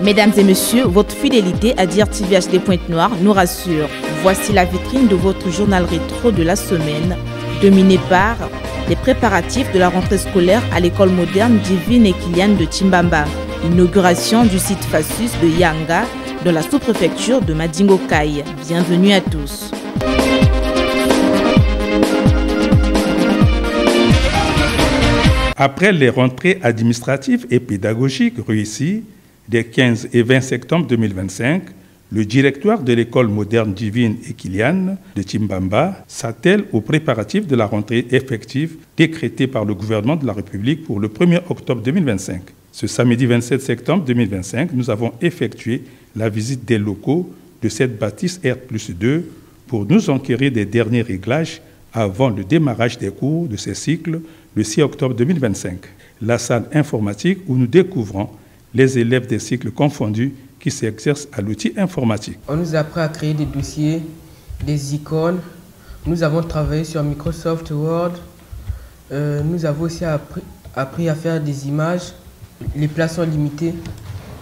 Mesdames et messieurs, votre fidélité à DIRTV HD Pointe-Noire nous rassure. Voici la vitrine de votre journal rétro de la semaine, dominé par les préparatifs de la rentrée scolaire à l'école moderne Divine et Kilian de Chimbamba, inauguration du site FASUS de Yanga dans la sous-préfecture de Madingo-Kai. Bienvenue à tous. Après les rentrées administratives et pédagogiques réussies des 15 et 20 septembre 2025, le directoire de l'école moderne Divine et Kilian de Chimbamba s'attelle aux préparatifs de la rentrée effective décrétée par le gouvernement de la République pour le 1er octobre 2025. Ce samedi 27 septembre 2025, nous avons effectué la visite des locaux de cette bâtisse R+2 pour nous enquérir des derniers réglages avant le démarrage des cours de ces cycles le 6 octobre 2025. La salle informatique où nous découvrons les élèves des cycles confondus qui s'exercent à l'outil informatique. On nous a appris à créer des dossiers, des icônes. Nous avons travaillé sur Microsoft Word. Nous avons aussi appris à faire des images. Les places sont limitées.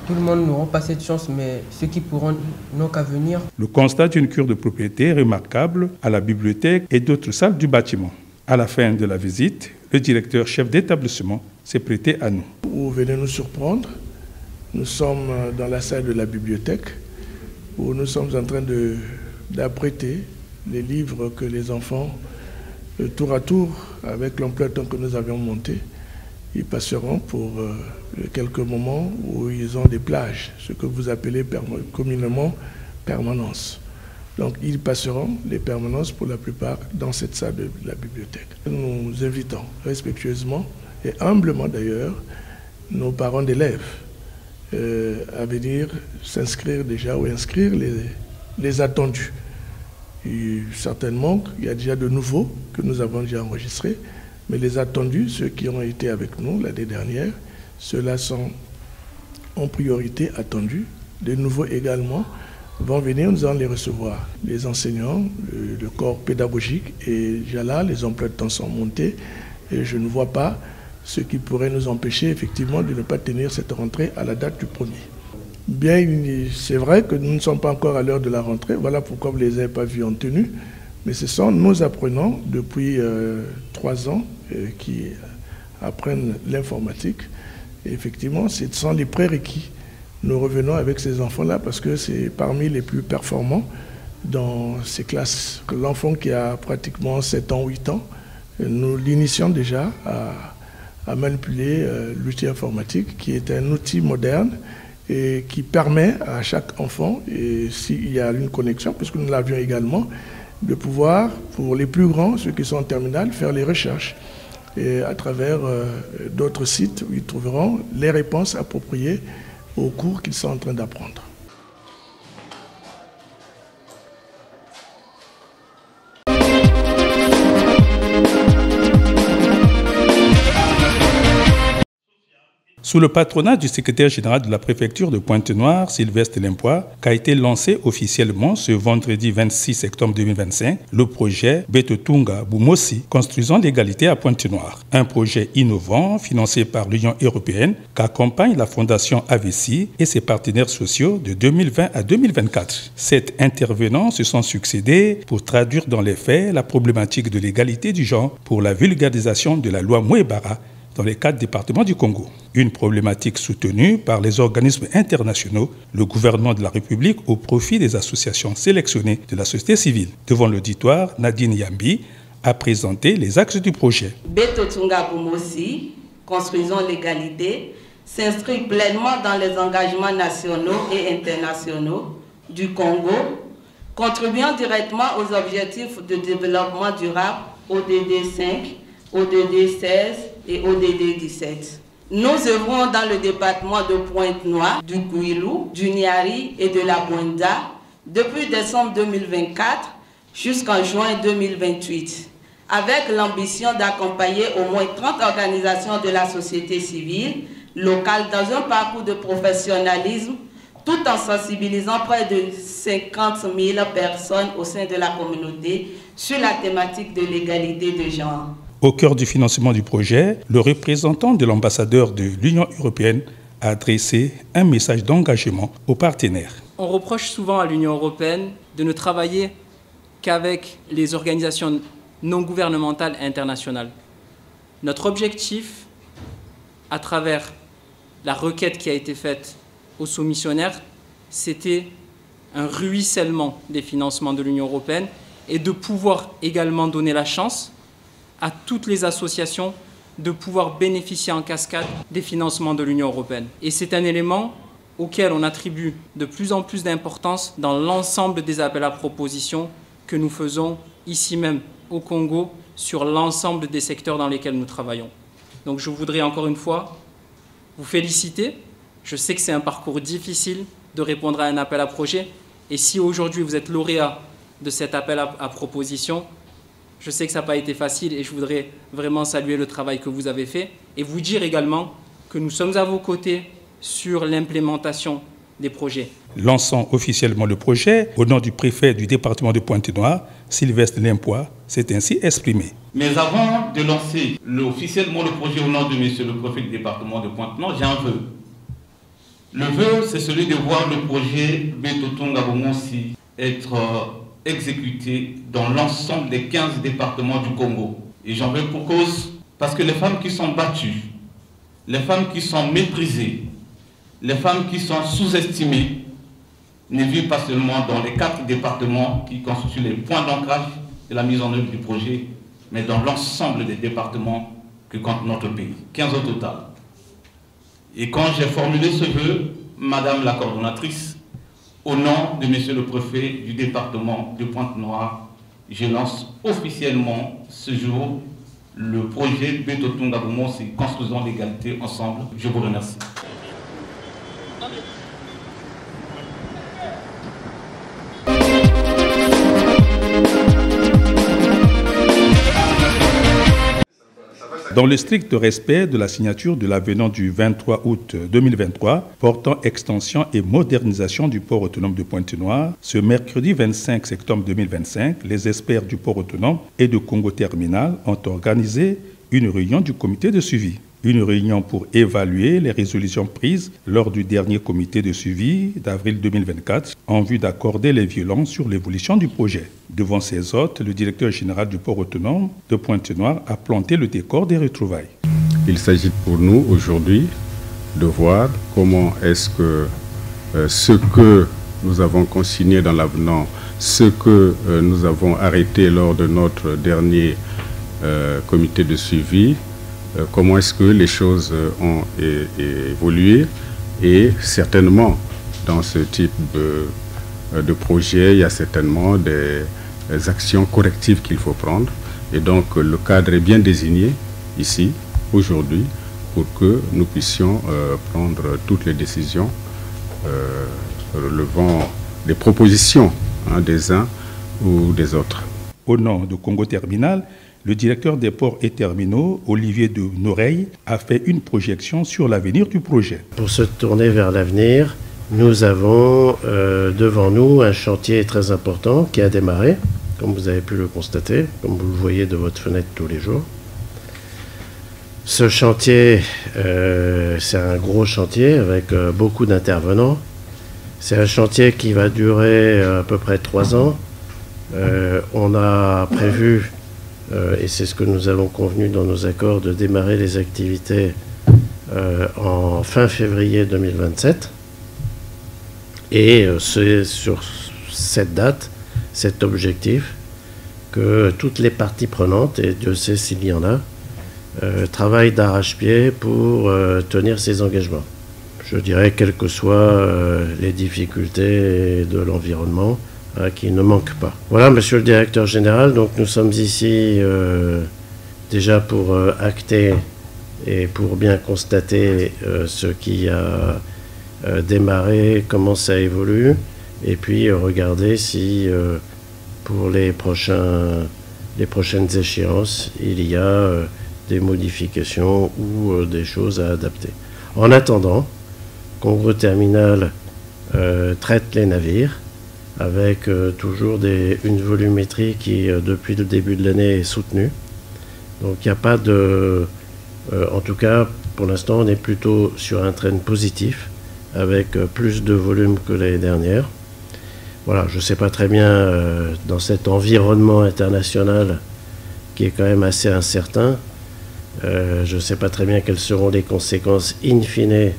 Tout le monde n'aura pas cette chance, mais ceux qui pourront n'ont qu'à venir. Le constat d'une cure de propriété remarquable à la bibliothèque et d'autres salles du bâtiment. À la fin de la visite, le directeur chef d'établissement s'est prêté à nous. Vous venez nous surprendre. Nous sommes dans la salle de la bibliothèque où nous sommes en train d'apprêter les livres que les enfants, tour à tour, avec l'emploi de temps que nous avions monté, ils passeront pour quelques moments où ils ont des plages, ce que vous appelez communément permanence. Donc ils passeront les permanences pour la plupart dans cette salle de la bibliothèque. Nous invitons respectueusement et humblement d'ailleurs nos parents d'élèves à venir s'inscrire déjà ou inscrire les attendus. Et certainement, il y a déjà de nouveaux que nous avons déjà enregistrés, mais les attendus, ceux qui ont été avec nous l'année dernière, ceux-là sont en priorité attendus. De nouveaux également vont venir, nous allons les recevoir. Les enseignants, le corps pédagogique, et déjà là, les emplois de temps sont montés, et je ne vois pas ce qui pourrait nous empêcher effectivement de ne pas tenir cette rentrée à la date du 1er. Bien, c'est vrai que nous ne sommes pas encore à l'heure de la rentrée, voilà pourquoi vous ne les avez pas vus en tenue, mais ce sont nos apprenants depuis 3 ans qui apprennent l'informatique. Et effectivement, ce sont les prérequis. Nous revenons avec ces enfants-là parce que c'est parmi les plus performants dans ces classes. L'enfant qui a pratiquement 7 ans, 8 ans, nous l'initions déjà à manipuler l'outil informatique, qui est un outil moderne et qui permet à chaque enfant, et s'il y a une connexion, puisque nous l'avions également, de pouvoir, pour les plus grands, ceux qui sont en terminale, faire les recherches et à travers d'autres sites où ils trouveront les réponses appropriées aux cours qu'ils sont en train d'apprendre. Sous le patronat du secrétaire général de la préfecture de Pointe-Noire, Sylvestre Lempois, qu'a été lancé officiellement ce vendredi 26 septembre 2025 le projet Betotunga Bumosi, construisant l'égalité à Pointe-Noire. Un projet innovant financé par l'Union européenne qu'accompagne la Fondation AVC et ses partenaires sociaux de 2020 à 2024. Sept intervenants se sont succédés pour traduire dans les faits la problématique de l'égalité du genre pour la vulgarisation de la loi Mouebara dans les 4 départements du Congo. Une problématique soutenue par les organismes internationaux, le gouvernement de la République au profit des associations sélectionnées de la société civile. Devant l'auditoire, Nadine Yambi a présenté les axes du projet. Betotunga Bumosi, construisons l'égalité, s'inscrit pleinement dans les engagements nationaux et internationaux du Congo, contribuant directement aux objectifs de développement durable ODD 5, ODD 16 et ODD 17. Nous œuvrons dans le département de Pointe-Noire, du Gouilou, du Niari et de la Bwenda depuis décembre 2024 jusqu'en juin 2028, avec l'ambition d'accompagner au moins 30 organisations de la société civile locale dans un parcours de professionnalisme, tout en sensibilisant près de 50 000 personnes au sein de la communauté sur la thématique de l'égalité de genre. Au cœur du financement du projet, le représentant de l'ambassadeur de l'Union européenne a adressé un message d'engagement aux partenaires. On reproche souvent à l'Union européenne de ne travailler qu'avec les organisations non gouvernementales et internationales. Notre objectif, à travers la requête qui a été faite aux soumissionnaires, c'était un ruissellement des financements de l'Union européenne et de pouvoir également donner la chance à toutes les associations de pouvoir bénéficier en cascade des financements de l'Union européenne. Et c'est un élément auquel on attribue de plus en plus d'importance dans l'ensemble des appels à propositions que nous faisons ici même au Congo sur l'ensemble des secteurs dans lesquels nous travaillons. Donc je voudrais encore une fois vous féliciter. Je sais que c'est un parcours difficile de répondre à un appel à projet. Et si aujourd'hui vous êtes lauréat de cet appel à proposition, je sais que ça n'a pas été facile et je voudrais vraiment saluer le travail que vous avez fait et vous dire également que nous sommes à vos côtés sur l'implémentation des projets. Lançant officiellement le projet, au nom du préfet du département de Pointe-Noire, Sylvestre Lempois s'est ainsi exprimé. Mais avant de lancer officiellement le projet au nom de monsieur le préfet du département de Pointe-Noire, j'ai un vœu. Le vœu, c'est celui de voir le projet Beto-Tonga-Bomonsi être exécuté dans l'ensemble des 15 départements du Congo. Et j'en veux pour cause parce que les femmes qui sont battues, les femmes qui sont méprisées, les femmes qui sont sous-estimées ne vivent pas seulement dans les 4 départements qui constituent les points d'ancrage de la mise en œuvre du projet, mais dans l'ensemble des départements que compte notre pays, 15 au total. Et quand j'ai formulé ce vœu, Madame la coordonnatrice, au nom de Monsieur le préfet du département de Pointe-Noire, je lance officiellement ce jour le projet Beto-Tonga-Bomonsi, construisons l'égalité ensemble. Je vous remercie. Dans le strict respect de la signature de l'avenant du 23 août 2023 portant extension et modernisation du port autonome de Pointe-Noire, ce mercredi 25 septembre 2025, les experts du port autonome et de Congo Terminal ont organisé une réunion du comité de suivi. Une réunion pour évaluer les résolutions prises lors du dernier comité de suivi d'avril 2024 en vue d'accorder les violences sur l'évolution du projet. Devant ses hôtes, le directeur général du port autonome de Pointe-Noire a planté le décor des retrouvailles. Il s'agit pour nous aujourd'hui de voir comment est-ce que ce que nous avons consigné dans l'avenant, ce que nous avons arrêté lors de notre dernier comité de suivi, comment est-ce que les choses ont évolué et certainement dans ce type de projet, il y a certainement des actions correctives qu'il faut prendre et donc le cadre est bien désigné ici, aujourd'hui, pour que nous puissions prendre toutes les décisions relevant des propositions des uns ou des autres. Au nom de Congo Terminal, le directeur des ports et terminaux, Olivier de Noreille, a fait une projection sur l'avenir du projet. Pour se tourner vers l'avenir, nous avons devant nous un chantier très important qui a démarré, comme vous avez pu le constater, comme vous le voyez de votre fenêtre tous les jours. Ce chantier, c'est un gros chantier avec beaucoup d'intervenants. C'est un chantier qui va durer à peu près 3 ans. On a prévu, et c'est ce que nous avons convenu dans nos accords, de démarrer les activités en fin février 2027. Et c'est sur cette date, cet objectif, que toutes les parties prenantes, et Dieu sait s'il y en a, travaillent d'arrache-pied pour tenir ces engagements. Je dirais, quelles que soient les difficultés de l'environnement, qui ne manquent pas. Voilà, monsieur le directeur général, donc nous sommes ici déjà pour acter et pour bien constater ce qui a démarré, comment ça évolue, et puis regarder si pour les prochaines échéances, il y a des modifications ou des choses à adapter. En attendant, Congo Terminal traite les navires avec toujours une volumétrie qui, depuis le début de l'année, est soutenue. Donc il n'y a pas de... en tout cas, pour l'instant, on est plutôt sur un trend positif, avec plus de volume que l'année dernière. Voilà, je ne sais pas très bien, dans cet environnement international qui est quand même assez incertain, je ne sais pas très bien quelles seront les conséquences in fine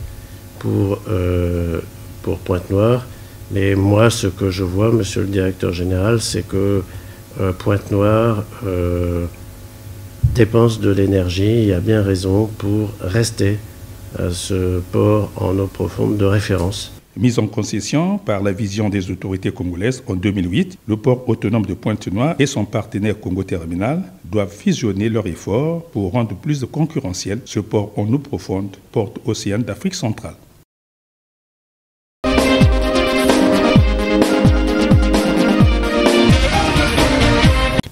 pour Pointe-Noire. Mais moi, ce que je vois, monsieur le directeur général, c'est que Pointe-Noire dépense de l'énergie, il y a bien raison pour rester à ce port en eau profonde de référence. Mise en concession par la vision des autorités congolaises en 2008, le port autonome de Pointe-Noire et son partenaire Congo Terminal doivent fusionner leurs efforts pour rendre plus concurrentiel ce port en eau profonde, porte-océan d'Afrique centrale.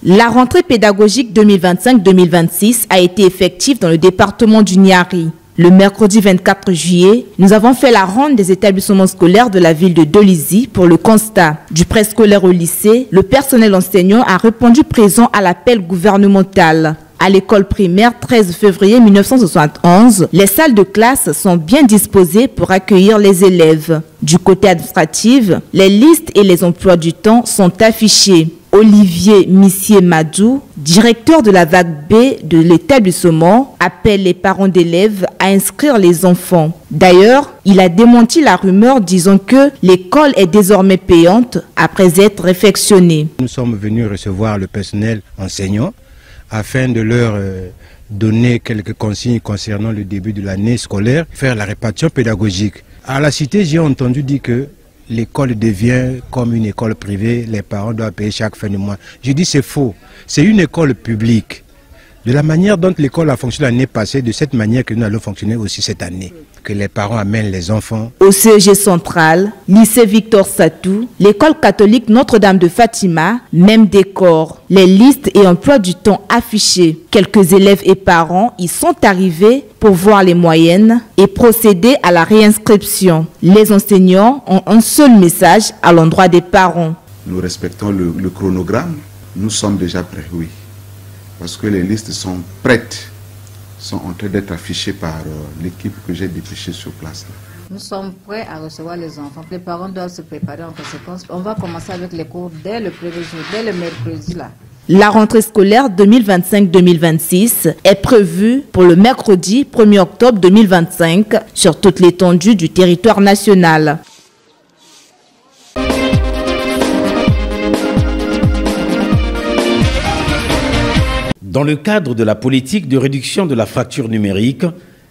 La rentrée pédagogique 2025-2026 a été effective dans le département du Niari. Le mercredi 24 juillet, nous avons fait la ronde des établissements scolaires de la ville de Dolizy pour le constat. Du préscolaire au lycée, le personnel enseignant a répondu présent à l'appel gouvernemental. À l'école primaire 13 février 1971, les salles de classe sont bien disposées pour accueillir les élèves. Du côté administratif, les listes et les emplois du temps sont affichés. Olivier Missier-Madou, directeur de la vague B de l'établissement, appelle les parents d'élèves à inscrire les enfants. D'ailleurs, il a démenti la rumeur disant que l'école est désormais payante après être réfectionnée. Nous sommes venus recevoir le personnel enseignant afin de leur donner quelques consignes concernant le début de l'année scolaire, faire la répartition pédagogique. À la cité, j'ai entendu dire que l'école devient comme une école privée, les parents doivent payer chaque fin de mois. Je dis c'est faux, c'est une école publique. De la manière dont l'école a fonctionné l'année passée, de cette manière que nous allons fonctionner aussi cette année. Que les parents amènent les enfants. Au CEG central, lycée Victor Satou, l'école catholique Notre-Dame de Fatima, même décor. Les listes et emplois du temps affichés. Quelques élèves et parents y sont arrivés pour voir les moyennes et procéder à la réinscription. Les enseignants ont un seul message à l'endroit des parents. Nous respectons le chronogramme. Nous sommes déjà prêts, oui. Parce que les listes sont prêtes, sont en train d'être affichées par l'équipe que j'ai dépêchée sur place. Nous sommes prêts à recevoir les enfants. Les parents doivent se préparer en conséquence. On va commencer avec les cours dès le premier jour, dès le mercredi là. La rentrée scolaire 2025-2026 est prévue pour le mercredi 1er octobre 2025 sur toute l'étendue du territoire national. Dans le cadre de la politique de réduction de la fracture numérique,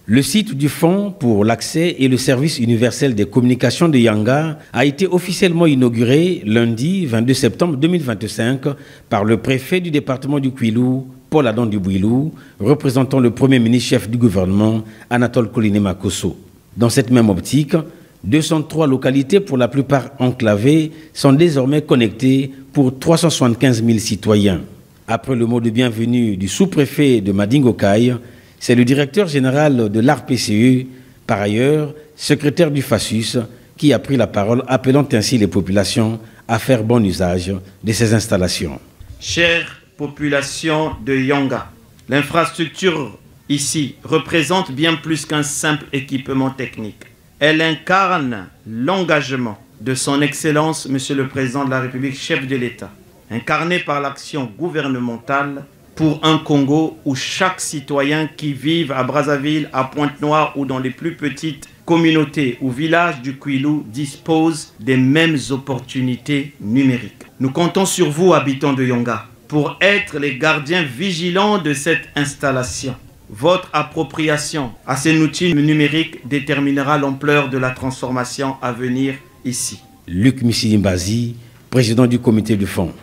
le site du Fonds pour l'accès et le service universel des communications de Yanga a été officiellement inauguré lundi 22 septembre 2025 par le préfet du département du Kwilu, Paul Adam Dubouilou, représentant le premier ministre-chef du gouvernement, Anatole Koliné-Makosso. Dans cette même optique, 203 localités, pour la plupart enclavées, sont désormais connectées pour 375 000 citoyens. Après le mot de bienvenue du sous-préfet de Madingokai, c'est le directeur général de l'ARPCE, par ailleurs secrétaire du FASUS, qui a pris la parole, appelant ainsi les populations à faire bon usage de ces installations. Chère population de Yanga, l'infrastructure ici représente bien plus qu'un simple équipement technique. Elle incarne l'engagement de son Excellence, Monsieur le Président de la République, chef de l'État, incarné par l'action gouvernementale pour un Congo où chaque citoyen qui vit à Brazzaville, à Pointe-Noire ou dans les plus petites communautés ou villages du Kwilu dispose des mêmes opportunités numériques. Nous comptons sur vous, habitants de Yanga, pour être les gardiens vigilants de cette installation. Votre appropriation à ces outils numériques déterminera l'ampleur de la transformation à venir ici. Luc Missimbazi, président du comité du fonds.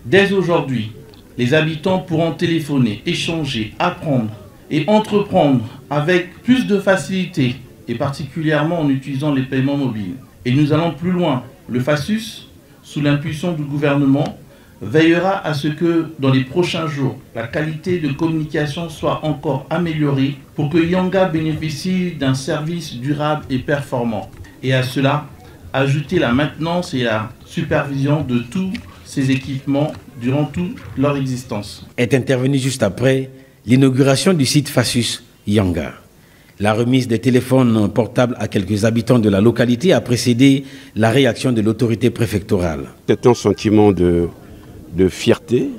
Dès aujourd'hui, les habitants pourront téléphoner, échanger, apprendre et entreprendre avec plus de facilité et particulièrement en utilisant les paiements mobiles. Et nous allons plus loin. Le FASUS, sous l'impulsion du gouvernement, veillera à ce que dans les prochains jours, la qualité de communication soit encore améliorée pour que Yanga bénéficie d'un service durable et performant. Et à cela, ajouter la maintenance et la supervision de tous ces équipements durant toute leur existence. Est intervenu juste après l'inauguration du site FASUS Yanga. La remise des téléphones portables à quelques habitants de la localité a précédé la réaction de l'autorité préfectorale. C'est un sentiment de fierté,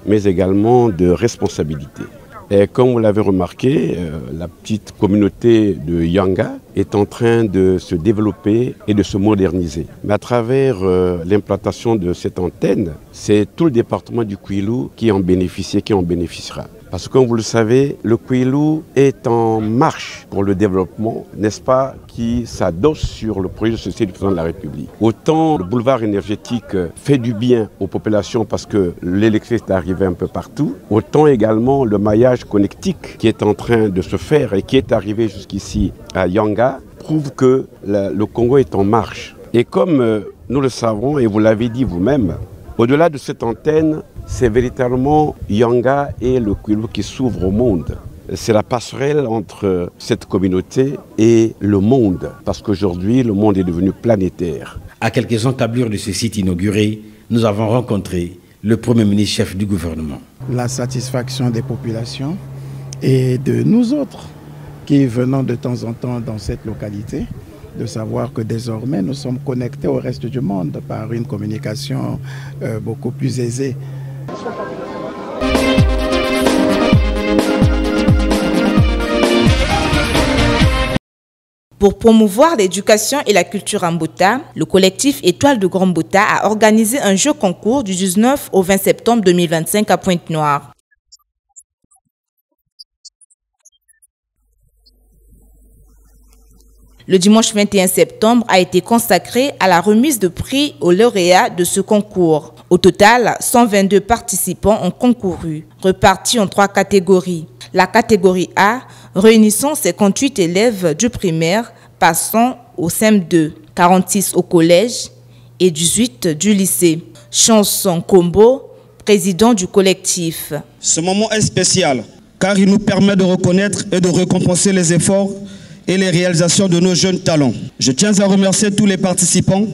mais également de responsabilité. Et comme vous l'avez remarqué, la petite communauté de Yanga est en train de se développer et de se moderniser. Mais à travers l'implantation de cette antenne, c'est tout le département du Kouilou qui en bénéficie, qui en bénéficiera. Parce que comme vous le savez, le Kouilou est en marche pour le développement, n'est-ce pas, qui s'adosse sur le projet de société du président de la République. Autant le boulevard énergétique fait du bien aux populations parce que l'électricité est arrivée un peu partout, autant également le maillage connectique qui est en train de se faire et qui est arrivé jusqu'ici à Yanga prouve que le Congo est en marche. Et comme nous le savons, et vous l'avez dit vous-même, au-delà de cette antenne, c'est véritablement Yanga et le Kouilou qui s'ouvrent au monde. C'est la passerelle entre cette communauté et le monde, parce qu'aujourd'hui, le monde est devenu planétaire. À quelques encablures de ce site inauguré, nous avons rencontré le Premier ministre chef du gouvernement. La satisfaction des populations et de nous autres qui venons de temps en temps dans cette localité, de savoir que désormais nous sommes connectés au reste du monde par une communication beaucoup plus aisée. Pour promouvoir l'éducation et la culture en Mbota, le collectif Étoile de Grand Mbota a organisé un jeu concours du 19 au 20 septembre 2025 à Pointe-Noire. Le dimanche 21 septembre a été consacré à la remise de prix aux lauréats de ce concours. Au total, 122 participants ont concouru, repartis en 3 catégories. La catégorie A, réunissant 58 élèves du primaire, passant au CM2, 46 au collège et 18 du lycée. Chanson Combo, président du collectif. Ce moment est spécial car il nous permet de reconnaître et de récompenser les efforts et les réalisations de nos jeunes talents. Je tiens à remercier tous les participants,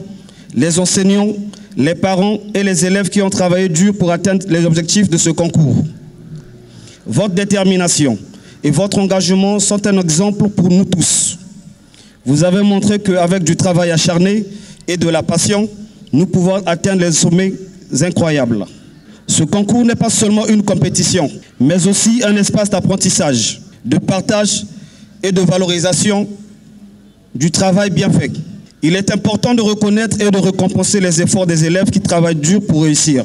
les enseignants, les parents et les élèves qui ont travaillé dur pour atteindre les objectifs de ce concours. Votre détermination et votre engagement sont un exemple pour nous tous. Vous avez montré qu'avec du travail acharné et de la passion, nous pouvons atteindre les sommets incroyables. Ce concours n'est pas seulement une compétition, mais aussi un espace d'apprentissage, de partage et de valorisation du travail bien fait. Il est important de reconnaître et de récompenser les efforts des élèves qui travaillent dur pour réussir,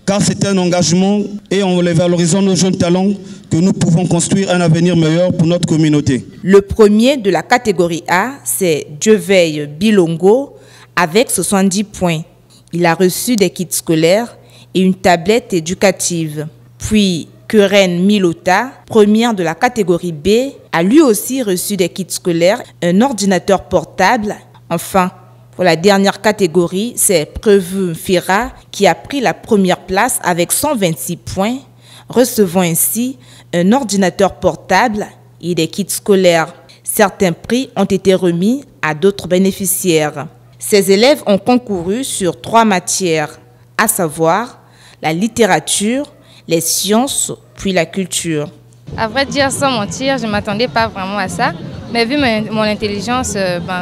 car c'est un engagement et en les valorisant nos jeunes talents que nous pouvons construire un avenir meilleur pour notre communauté. Le premier de la catégorie A, c'est Dieveille Bilongo avec 70 points. Il a reçu des kits scolaires et une tablette éducative. Puis Keren Milota, première de la catégorie B, a lui aussi reçu des kits scolaires, un ordinateur portable. Enfin, pour la dernière catégorie, c'est Preuve Fira qui a pris la première place avec 126 points, recevant ainsi un ordinateur portable et des kits scolaires. Certains prix ont été remis à d'autres bénéficiaires. Ces élèves ont concouru sur 3 matières, à savoir la littérature, les sciences, puis la culture. À vrai dire, sans mentir, je ne m'attendais pas vraiment à ça. Mais vu mon intelligence,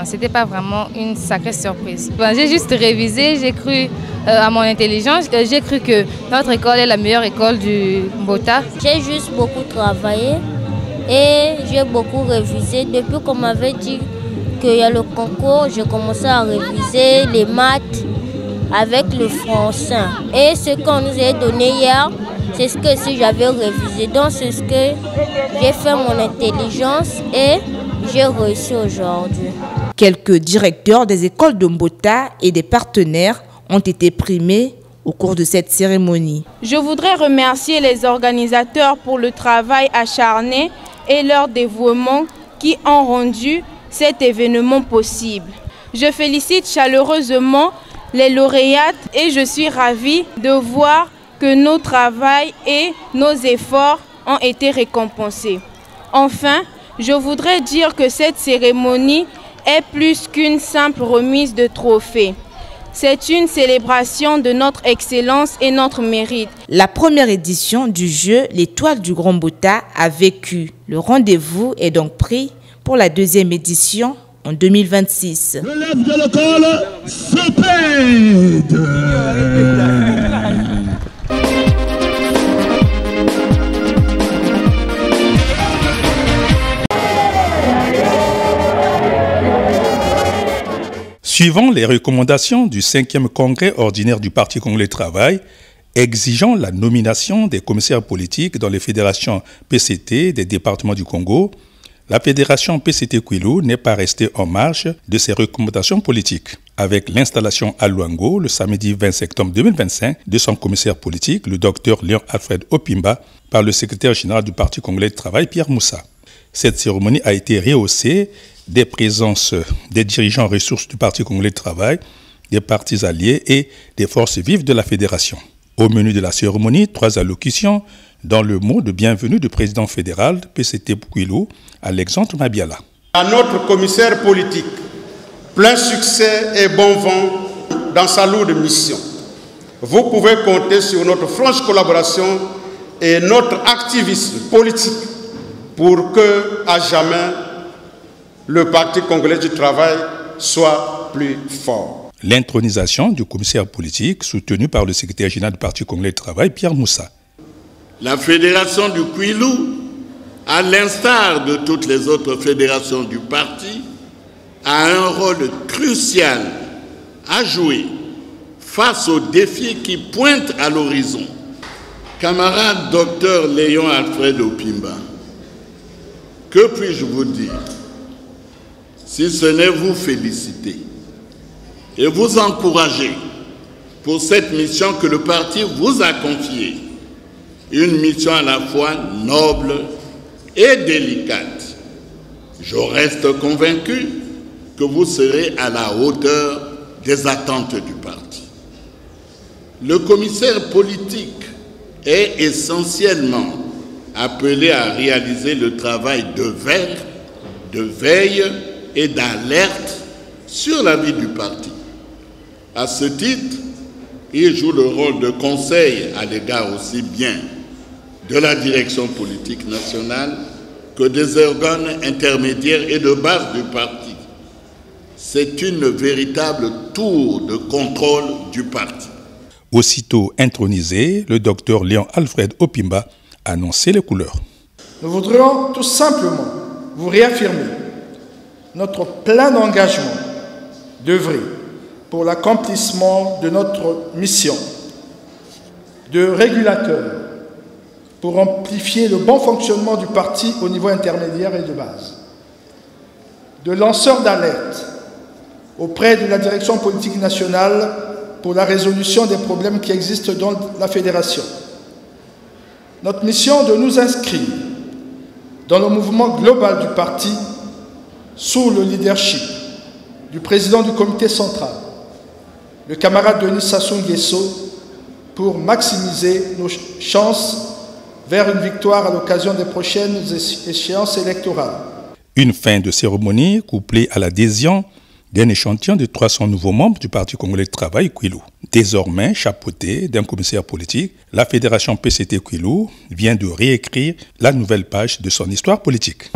c'était pas vraiment une sacrée surprise. J'ai juste révisé, j'ai cru à mon intelligence. J'ai cru que notre école est la meilleure école du Mbota. J'ai juste beaucoup travaillé et j'ai beaucoup révisé. Depuis qu'on m'avait dit qu'il y a le concours, j'ai commencé à réviser les maths avec le français. Et ce qu'on nous a donné hier, c'est ce que si j'avais révisé. Donc c'est ce que j'ai fait mon intelligence et j'ai réussi aujourd'hui. Quelques directeurs des écoles de Mbota et des partenaires ont été primés au cours de cette cérémonie. Je voudrais remercier les organisateurs pour le travail acharné et leur dévouement qui ont rendu cet événement possible. Je félicite chaleureusement les lauréates et je suis ravie de voir que nos travail et nos efforts ont été récompensés. Enfin, je voudrais dire que cette cérémonie est plus qu'une simple remise de trophées. C'est une célébration de notre excellence et notre mérite. La première édition du jeu L'Étoile du Grand Mbota a vécu. Le rendez-vous est donc pris pour la deuxième édition en 2026. L'élève de l'école CPED. Suivant les recommandations du 5e congrès ordinaire du Parti congolais Travail, exigeant la nomination des commissaires politiques dans les fédérations PCT des départements du Congo, la fédération PCT Kwilu n'est pas restée en marge de ses recommandations politiques. Avec l'installation à Luango, le samedi 20 septembre 2025, de son commissaire politique, le docteur Léon Alfred Opimba, par le secrétaire général du Parti congolais Travail, Pierre Moussa. Cette cérémonie a été rehaussée des présences des dirigeants ressources du Parti congolais de travail, des partis alliés et des forces vives de la fédération. Au menu de la cérémonie, 3 allocutions dans le mot de bienvenue du président fédéral PCT Kwilu, Alexandre Mabiala. À notre commissaire politique, plein succès et bon vent dans sa lourde mission. Vous pouvez compter sur notre franche collaboration et notre activisme politique pour que, à jamais, le Parti congolais du travail soit plus fort. L'intronisation du commissaire politique, soutenu par le secrétaire général du Parti congolais du travail, Pierre Moussa. La fédération du Kwilu, à l'instar de toutes les autres fédérations du parti, a un rôle crucial à jouer face aux défis qui pointent à l'horizon. Camarade docteur Léon Alfred Opimba, que puis-je vous dire si ce n'est vous féliciter et vous encourager pour cette mission que le parti vous a confiée, une mission à la fois noble et délicate. Je reste convaincu que vous serez à la hauteur des attentes du parti. Le commissaire politique est essentiellement appelé à réaliser le travail de veille et d'alerte sur la vie du parti. À ce titre, il joue le rôle de conseil à l'égard aussi bien de la direction politique nationale que des organes intermédiaires et de base du parti. C'est une véritable tour de contrôle du parti. Aussitôt intronisé, le docteur Léon Alfred Opimba a annoncé les couleurs. Nous voudrions tout simplement vous réaffirmer notre plein engagement d'œuvrer pour l'accomplissement de notre mission de régulateur pour amplifier le bon fonctionnement du parti au niveau intermédiaire et de base, de lanceur d'alerte auprès de la direction politique nationale pour la résolution des problèmes qui existent dans la fédération. Notre mission de nous inscrire dans le mouvement global du parti sous le leadership du président du comité central, le camarade Denis Sassou Nguesso, pour maximiser nos chances vers une victoire à l'occasion des prochaines échéances électorales. Une fin de cérémonie couplée à l'adhésion d'un échantillon de 300 nouveaux membres du Parti congolais de travail Kwilu. Désormais chapeauté d'un commissaire politique, la fédération PCT Kwilu vient de réécrire la nouvelle page de son histoire politique.